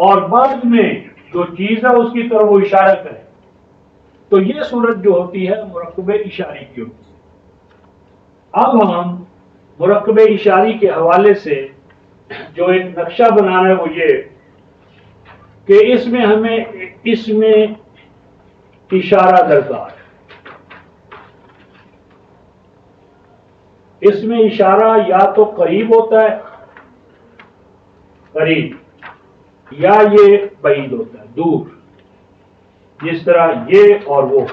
[SPEAKER 7] اور بعد میں جو چیز ہے اس کی طرف وہ اشارہ کرے، تو یہ صورت جو ہوتی ہے مرکب اشاری کی ہوتی ہے۔ اب ہم مرکب اشاری کے حوالے سے جو ایک نقشہ بنانا ہے وہ یہ کہ اس میں ہمیں اس میں اشارہ درکار ہے۔ اس میں اشارہ یا تو قریب ہوتا ہے، قریب، یا یہ بعید ہوتا ہے، دور، جس طرح یہ اور وہ۔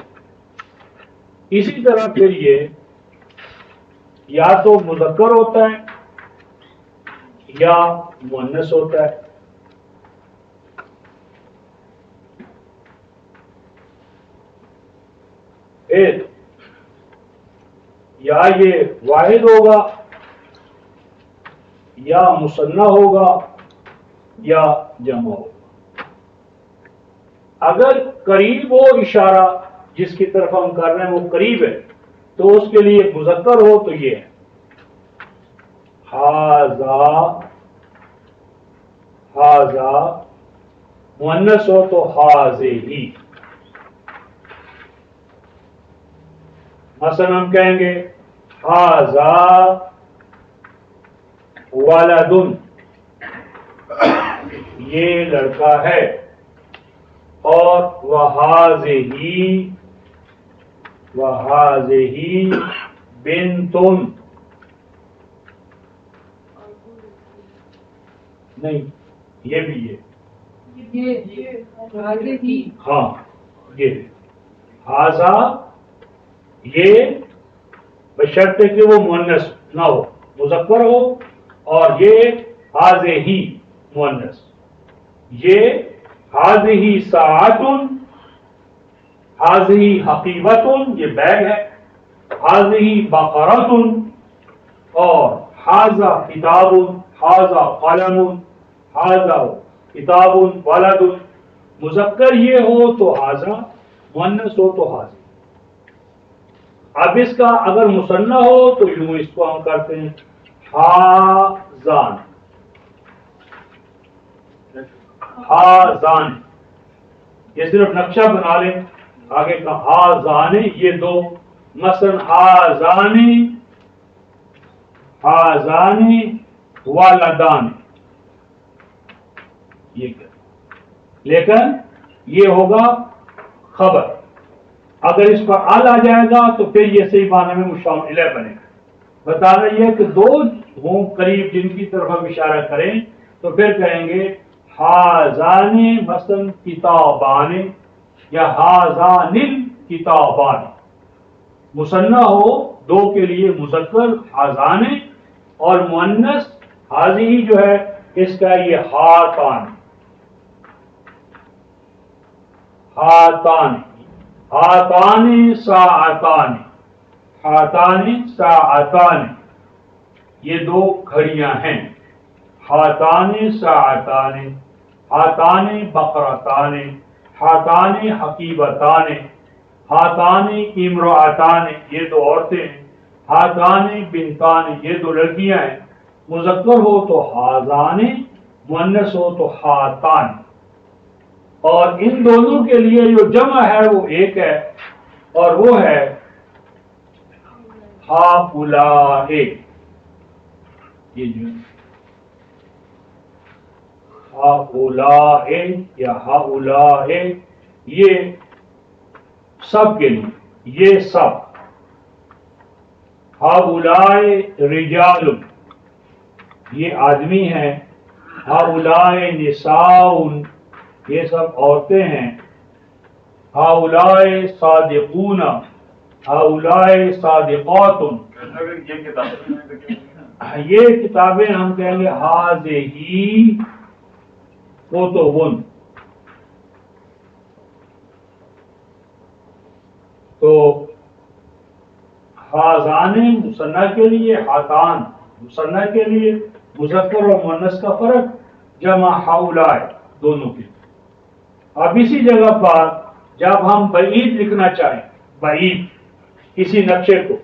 [SPEAKER 7] اسی طرح پھر یہ یا تو مذکر ہوتا ہے یا مؤنث ہوتا ہے۔ پھر یا یہ واحد ہوگا یا مثنیٰ ہوگا یا جمع ہوگا۔ اگر قریب ہو اشارہ جس کی طرف ہم کر رہے ہیں وہ قریب ہے تو اس کے لیے مذکر ہو تو یہ ہے ھذا، ھذا، مؤنث ہو تو ھذہ۔ مثلا ہم کہیں گے ھذا ولد، یہ لڑکا ہے، اور وَھَٰذِهِ، وَھَٰذِهِ بِنْتٌ، نہیں یہ بھی ہاں یہ ھذا، یہ بشرطے کہ وہ مؤنث نہ ہو، مذکر ہو، اور یہ ھذہ مؤنث۔ یہ ھذہ ساعۃ، ھذہ حقیبۃ، یہ بیگ ہے، ھذہ بقرۃ، اور ھذا کتاب، ھذا قلم، ھذا کتاب ولد۔ مذکر یہ ہو تو ھذا، مؤنث ہو تو ھذہ۔ اب اس کا اگر مثنیٰ ہو تو یوں اس کو ہم کرتے ہیں ھذان، ھذان، یہ صرف نقشہ بنا لیں، آگے کا ھذان، یہ دو، مثلا ھذان، ھذان ولدان، یہ کیا، لیکن یہ ہوگا خبر۔ اگر اس پر ال آ جائے گا تو پھر یہ صحیح معنی میں مشار الیہ بنے گا۔ بتانا یہ کہ دو ہوں قریب جن کی طرف ہم اشارہ کریں تو پھر کہیں گے ھذان مثلا کتابان یا ھذان الکتابان۔ مثنیٰ ہو دو کے لیے مذکر ھذان، اور مؤنث ھذہ جو ہے اس کا یہ ھاتان، ھاتان، ھاتان ساعتان، ھاتان ساعتان، یہ دو گھڑیاں ہیں، ھاتان ساعتان، ھاتان بقرتان، ھاتان حقیبتان، ھاتان امرأتان، یہ دو عورتیں ہیں، ھاتان بنتان، یہ دو لڑکیاں ہیں۔ مذکر ہو تو ھذان، مؤنث ہو تو ھاتان۔ اور ان دونوں کے لیے جو جمع ہے وہ ایک ہے، اور وہ ہے ہؤلاء، یہ جو ہؤلاء یا ہؤلاء، یہ سب کے لیے، یہ سب، ہؤلاء رجال، یہ آدمی ہیں، ہؤلاء نساء، یہ سب عورتیں ہیں، ہؤلاء صادقون، ہؤلاء صادقات۔ یہ کتابیں ہم کہیں گے ھذہ کتب، تو ھذان مثنیٰ کے لیے، ھاتان مثنیٰ کے لیے، مذکر اور مؤنث کا فرق، جمع ہؤلاء دونوں کے لیے۔ اب اسی جگہ پر جب ہم بعید لکھنا چاہیں، بعید، کسی نقشے کو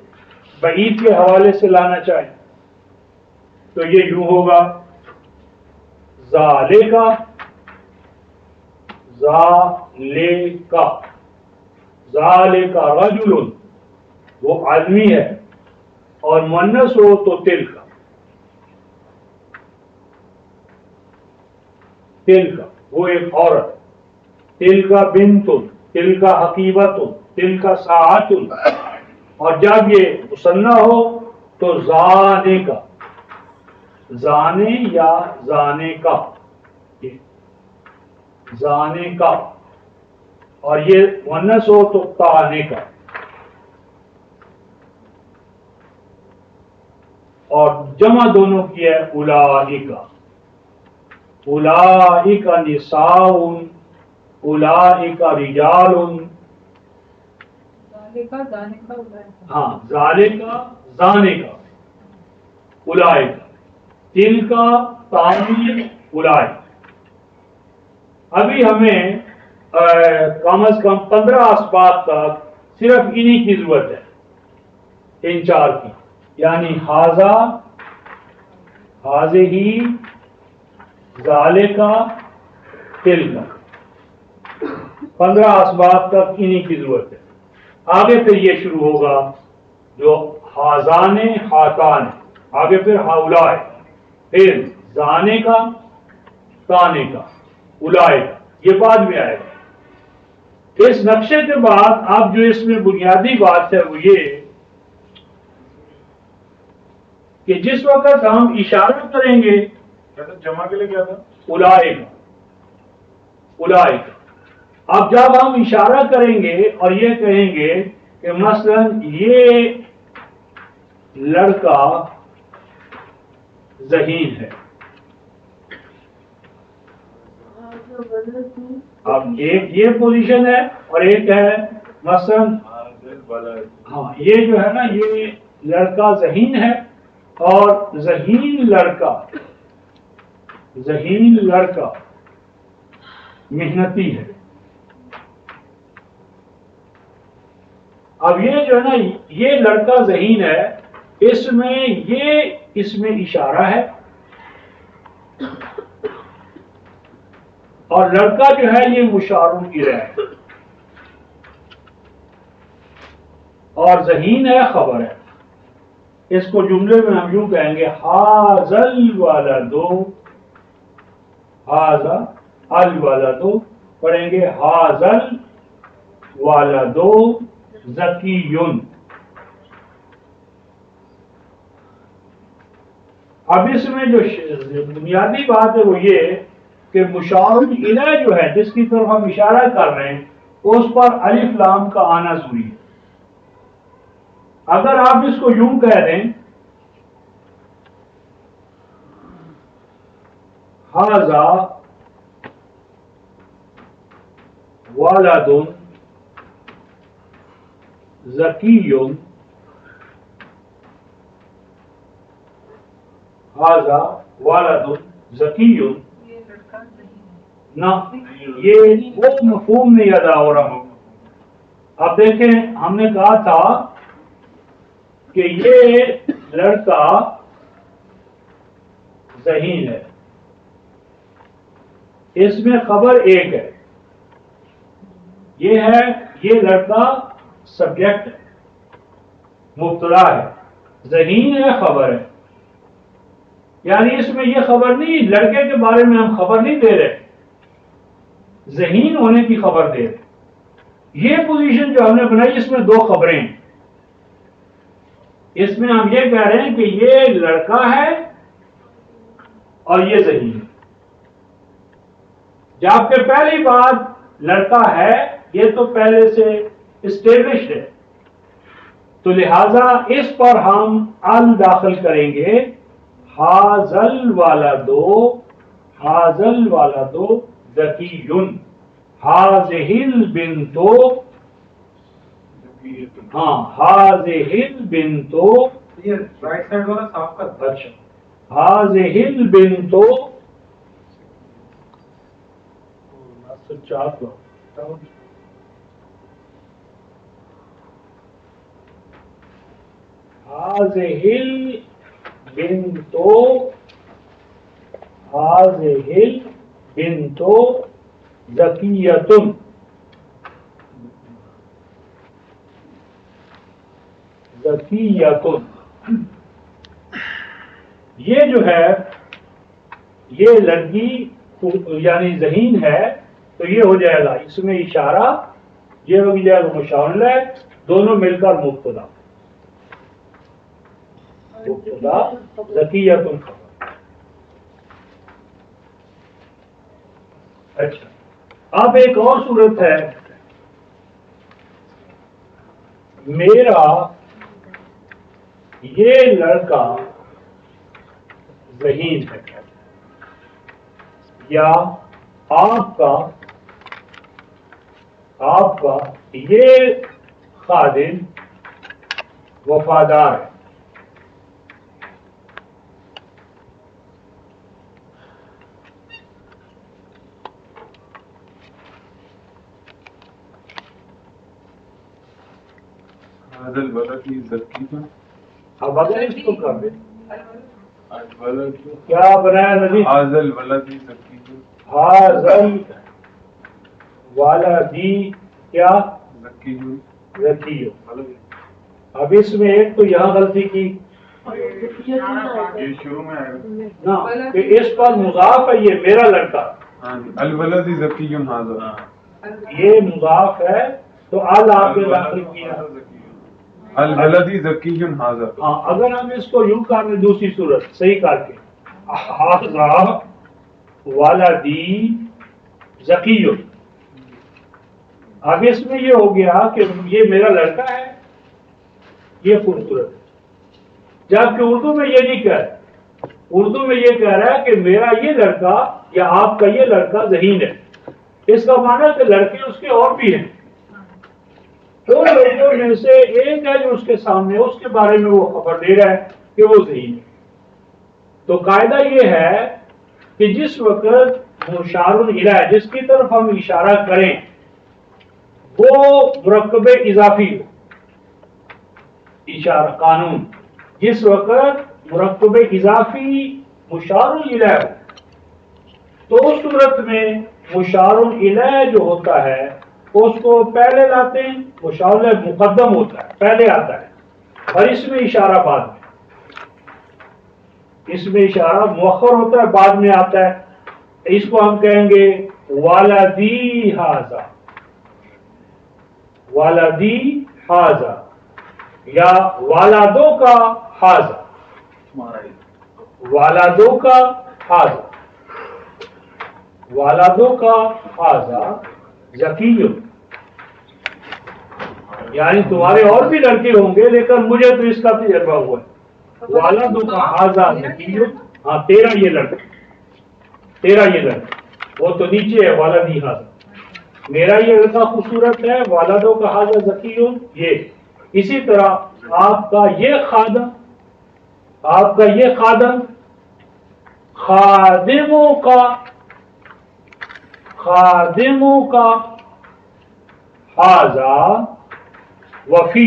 [SPEAKER 7] بعید کے حوالے سے لانا چاہیں تو یہ یوں ہوگا ذالک ذالکا، ذالکا رجل وہ آدمی ہے، اور مؤنث ہو تو تلکا، تلکا وہ ایک عورت، تلکا بنتن، تلکا حقیبتن، تلکا ساعتن، اور جب یہ مثنیٰ ہو تو زانے کا، زانے یا زانے کا، زانے کا، اور یہ مؤنث ہو تو تانے کا، اور جمع دونوں کی ہے اولئک، اولئک نساء، اولئک رجال، ہاں ذالکا زانے کا، اولئک، تلکا تانی اولئک۔ ابھی ہمیں کم از کم 15 اسباب تک صرف انہی کی ضرورت ہے، ان چار کی، یعنی ہاذا، ہذہ، ذالکا، تلکا، 15 اسباب تک انہی کی ضرورت ہے۔ آگے پھر یہ شروع ہوگا جو ہازان، ہاتان، آگے پھر ہاؤلائے، پھر زانے کا، تانے کا، اولائے کا، یہ بعد میں آئے گا۔ اس نقشے کے بعد اب جو اس میں بنیادی بات ہے وہ یہ کہ جس وقت ہم اشارہ کریں گے،
[SPEAKER 6] جمع کے لیے کیا تھا؟
[SPEAKER 7] اولائے کا، اولائے کا، اب جب ہم اشارہ کریں گے اور یہ کہیں گے کہ مثلا یہ لڑکا ذہین ہے، اب ایک یہ پوزیشن ہے اور ایک ہے مثلا ہاں یہ جو ہے نا یہ لڑکا ذہین ہے، اور ذہین لڑکا، ذہین لڑکا محنتی ہے۔ اب یہ جو ہے نا یہ لڑکا ذہین ہے، اس میں یہ اس میں اشارہ ہے، اور لڑکا جو ہے یہ مشار الیہ ہے، اور ذہین ہے خبر ہے۔ اس کو جملے میں ہم یوں کہیں گے ھذا الولد، ھذا الولد، پڑھیں گے ھذا الولد ذکی۔ اب اس میں جو بنیادی بات ہے وہ یہ کہ مشار الیہ جو ہے جس کی طرف ہم اشارہ کر رہے ہیں اس پر الف لام کا آنا ضروری ہے۔ اگر آپ اس کو یوں کہہ دیں ھذا ولد ذکی، ھذا ولد ذکی، نہ یہ وہ مفہوم نہیں ادا ہو رہا۔ اب دیکھیں ہم نے کہا تھا کہ یہ لڑکا ذہین ہے، اس میں خبر ایک ہے، یہ ہے یہ لڑکا سبجیکٹ ہے، مبتدا ہے، ذہین ہے خبر ہے، یعنی اس میں یہ خبر نہیں، لڑکے کے بارے میں ہم خبر نہیں دے رہے، ذہین ہونے کی خبر دے رہے۔ یہ پوزیشن جو ہم نے بنائی اس میں دو خبریں ہیں، اس میں ہم یہ کہہ رہے ہیں کہ یہ لڑکا ہے اور یہ ذہین ہے، جبکہ پہلی بات لڑکا ہے یہ تو پہلے سے اسٹیبلشڈ ہے، تو لہذا اس پر ہم ال داخل کریں گے، ھذا الولد، ھذا الولد ذکی، ھذہ البنت، ہاں ھذہ البنت،
[SPEAKER 6] یہ رائٹ سائڈ والا صاف کر دو۔
[SPEAKER 7] اچھا ھذہ البنت، ھذہ البنت، ھذہ البنت زکیتن، زکیتن، یہ جو ہے یہ لڑکی یعنی ذہین ہے تو یہ ہو جائے گا اس میں اشارہ، یہ ہو جائے گا مشاول ہے، دونوں مل کر مبتدا، مبتدا زکیتن خبر۔ اچھا اب ایک اور صورت ہے، میرا یہ لڑکا ذہین ہے، یا آپ کا یہ خادم وفادار ہے۔ اب اگر اس کو کر دیں کیا بنایا نبی؟ حاضل والدی کیا ذکی۔ اب اس میں ایک تو یہاں غلطی کی
[SPEAKER 6] یہ شروع میں آئے گا
[SPEAKER 7] نا کہ اس پر مضاف ہے، یہ میرا لڑکا،
[SPEAKER 6] الولد ذکی حاضر،
[SPEAKER 7] یہ مضاف ہے تو ال آپ نے داخل کیا۔
[SPEAKER 6] الولد ذکی حاضر۔
[SPEAKER 7] ہاں اگر ہم اس کو یوں کر لیں دوسری صورت صحیح کر کے، حاضر والدی ذکی، اب اس میں یہ ہو گیا کہ یہ میرا لڑکا ہے، یہ خوبصورت ہے، جبکہ اردو میں یہ نہیں کہہ رہا، اردو میں یہ کہہ رہا ہے کہ میرا یہ لڑکا یا آپ کا یہ لڑکا ذہین ہے۔ اس کا معنی ہے کہ لڑکے اس کے اور بھی ہیں، دو لڑکوں میں سے ایک ہے جو اس کے سامنے اس کے بارے میں وہ خبر دے رہا ہے کہ وہ ذہین ہے۔ تو قاعدہ یہ ہے کہ جس وقت مشار الیہ جس کی طرف ہم اشارہ کریں وہ مرکب اضافی ہو، اشارہ قانون، جس وقت مرکب اضافی مشار الیہ ہو تو اس صورت میں مشار الیہ جو ہوتا ہے اس کو پہلے لاتے ہیں، مشار الیہ مقدم ہوتا ہے، پہلے آتا ہے، اور اس میں اشارہ بعد میں، اس میں اشارہ مؤخر ہوتا ہے بعد میں آتا ہے۔ اس کو ہم کہیں گے والدی ھذا، والدی ھذا، یا والدوں کا ھذا، والدوں کا ھذا، والدوں کا ھذا ذکی، یعنی تمہارے اور بھی لڑکے ہوں گے لیکن مجھے تو اس کا تجربہ ہوا ہے۔ والدوں کا ھذا ذکی، ہاں تیرا یہ لڑکا، تیرا یہ لڑکا، وہ تو نیچے ہے والدی ھذا، میرا یہ لڑکا خوبصورت ہے، والدوں کا ھذا ذکی، یہ اسی طرح آپ کا یہ خادم، آپ کا یہ خادم، خادموں کا، خادموں کا ھذا وفی،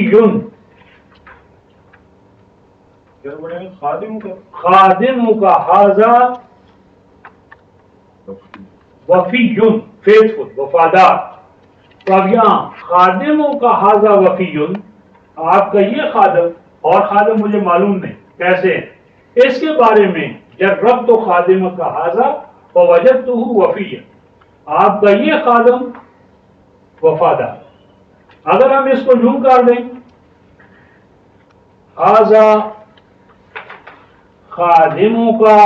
[SPEAKER 7] کیا بڑھے گا؟ خادموں کا، خادموں کا ھذا وفی، فیتفل، وفادار۔ تو اب یہاں خادموں کا ھذا وفی، آپ کا یہ خادم، اور خادم مجھے معلوم نہیں کیسے، اس کے بارے میں جربت خادم کا ھذا ووجدتہ وفی، آپ کا یہ خادم وفادار۔ اگر ہم اس کو یوں کر دیں ھذا خادموں کا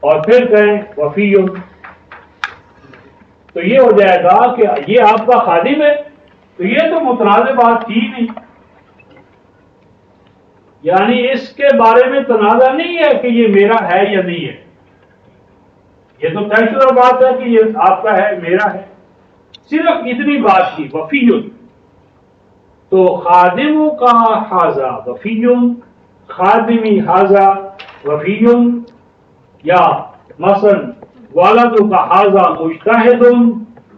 [SPEAKER 7] اور پھر کہیں وفی، تو یہ ہو جائے گا کہ یہ آپ کا خادم ہے، تو یہ تو متنازع بات تھی نہیں، یعنی اس کے بارے میں تنازع نہیں ہے کہ یہ میرا ہے یا نہیں ہے، یہ تو طے شدہ بات ہے کہ یہ آپ کا ہے، میرا ہے، صرف اتنی بات کی وفی۔ تو خادموں کا ھذا وفی، خادمی ھذا وفی، یا مثلا والدوں کا ھذا مجتہد،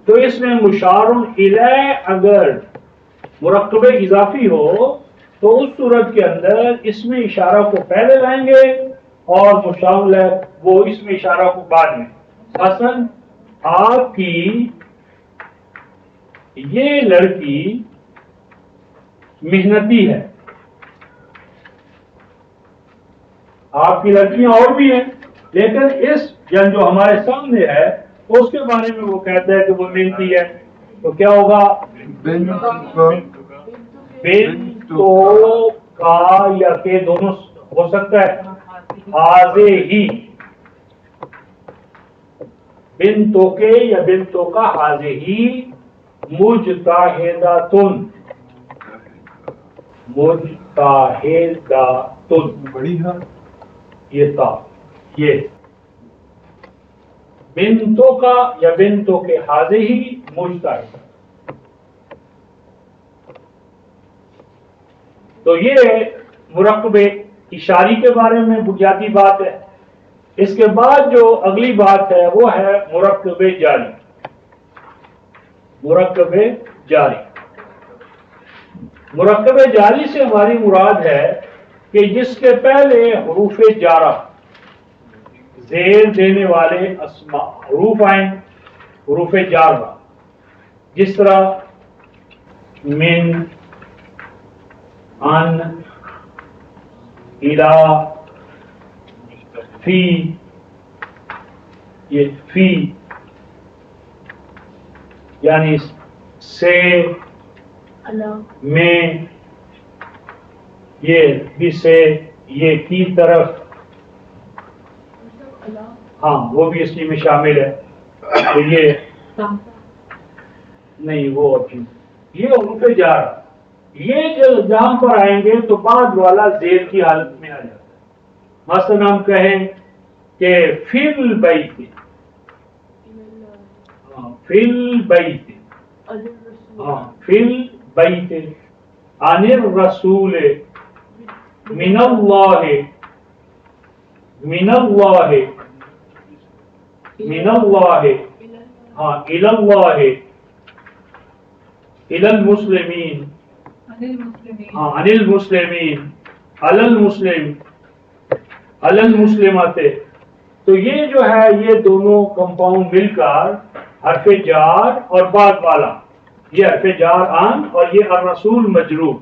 [SPEAKER 7] تو اس میں مشار الیہ اگر مرکب اضافی ہو تو اس صورت کے اندر اس میں اشارہ کو پہلے لائیں گے اور مشار الیہ وہ اس میں اشارہ کو بعد میں۔ مثلا آپ کی یہ لڑکی محنتی ہے، آپ کی لڑکیاں اور بھی ہیں، لیکن اس جو ہمارے سامنے ہے اس کے بارے میں وہ کہتا ہے کہ وہ محنتی ہے، تو کیا ہوگا؟ بنتوں کا یا کہ دونوں ہو سکتا ہے، حاضے ہی، بنتوں کے یا بنتوں کا حاضے ہی، مجتہداتن، مجتہداتن،
[SPEAKER 6] بڑی ہے
[SPEAKER 7] یہ تا، یہ بنتوں کا یا بنتوں کے حاضے ہی مجتہد، تو یہ مرکب اشاری کے بارے میں بنیادی بات ہے۔ اس کے بعد جو اگلی بات ہے وہ ہے مرکب جاری۔ مرکب جاری، مرکب جاری سے ہماری مراد ہے کہ جس کے پہلے حروف جارہ، زیر دینے والے اسماء حروف آئیں، حروف جارہ، جس طرح من، ان، الا، فی، یہ فی یعنی سے، میں، یہ بھی سے، یہ کی طرف، ہاں وہ بھی اس میں شامل ہے، تو یہ نہیں وہ یہ حروف جارہ، یہ جہاں پر آئیں گے تو بعد والا زیر کی حالت میں آ جاتا ہے۔ مثلا ہم کہیں کہ فی البیت، فی البیت، ہاں فی البیت، عن الرسول، من اللہ، من اللہ، من اللہ، ہاں الی اللہ، الی المسلمین، ہاں عن المسلمین، علی المسلم، علی المسلمات، تو یہ جو ہے یہ دونوں کمپاؤنڈ مل کر حرف جار اور بعد والا، یہ حرف جار عن اور یہ الرسول مجرور،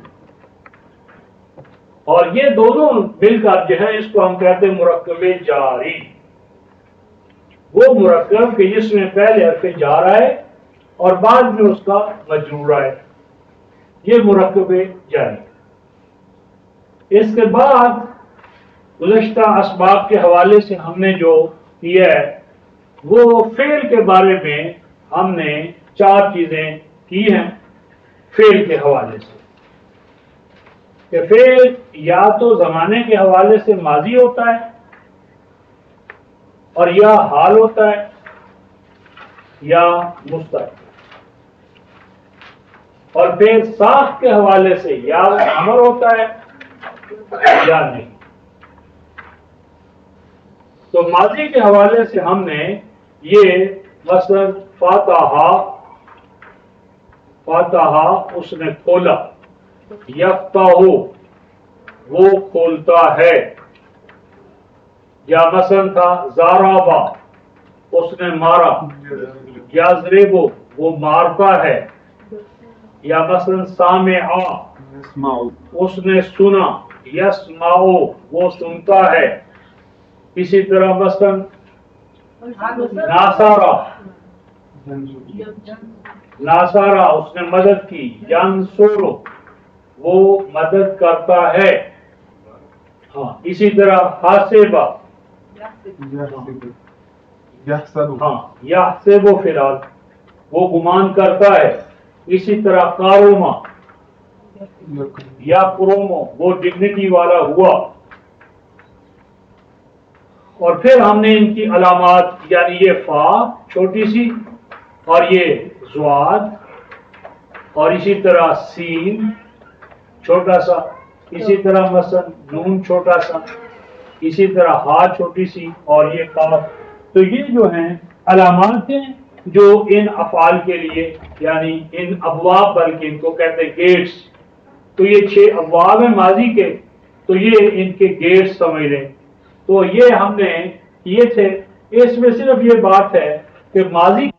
[SPEAKER 7] اور یہ دونوں مل کر جو ہے اس کو ہم کہتے ہیں مرکب جاری، وہ مرکب کہ جس میں پہلے حرف جار آئے اور بعد میں اس کا مجرور آئے، یہ مرکب جاری۔ اس کے بعد گزشتہ اسباب کے حوالے سے ہم نے جو کیا ہے وہ فعل کے بارے میں ہم نے 4 چیزیں کی ہیں فعل کے حوالے سے، کہ فعل یا تو زمانے کے حوالے سے ماضی ہوتا ہے اور یا حال ہوتا ہے یا مستقبل، اور پھر ساخت کے حوالے سے یا امر ہوتا ہے یا نہیں۔ تو ماضی کے حوالے سے ہم نے یہ مثلا فاتحہ، فاتحہ اس نے کھولا، یفتح وہ کھولتا ہے، یا مثلا تھا ضربہ اس نے مارا، یضرب وہ مارتا ہے، یا مثلا سامع اس نے سنا، یسمع وہ سنتا ہے، اسی طرح مثلا ناصارہ، ناصارہ اس نے مدد کی، ینصر وہ مدد کرتا ہے، ہاں اسی طرح حاسبہ، ہاں یحسب فی الحال وہ گمان کرتا ہے، اسی طرح کاروما یا کرومو وہ ڈگنیٹی والا ہوا، اور پھر ہم نے ان کی علامات یعنی یہ فا چھوٹی سی اور یہ زواد اور اسی طرح سین چھوٹا سا، اسی طرح مثلا نون چھوٹا سا، اسی طرح ہا چھوٹی سی اور یہ کاف، تو یہ جو ہیں علامات ہیں جو ان افعال کے لیے یعنی ان ابواب بلکہ ان کو کہتے ہیں گیٹس، تو یہ 6 ابواب ہیں ماضی کے، تو یہ ان کے گیٹس سمجھ لیں۔ تو یہ ہم نے یہ تھے اس میں صرف یہ بات ہے کہ ماضی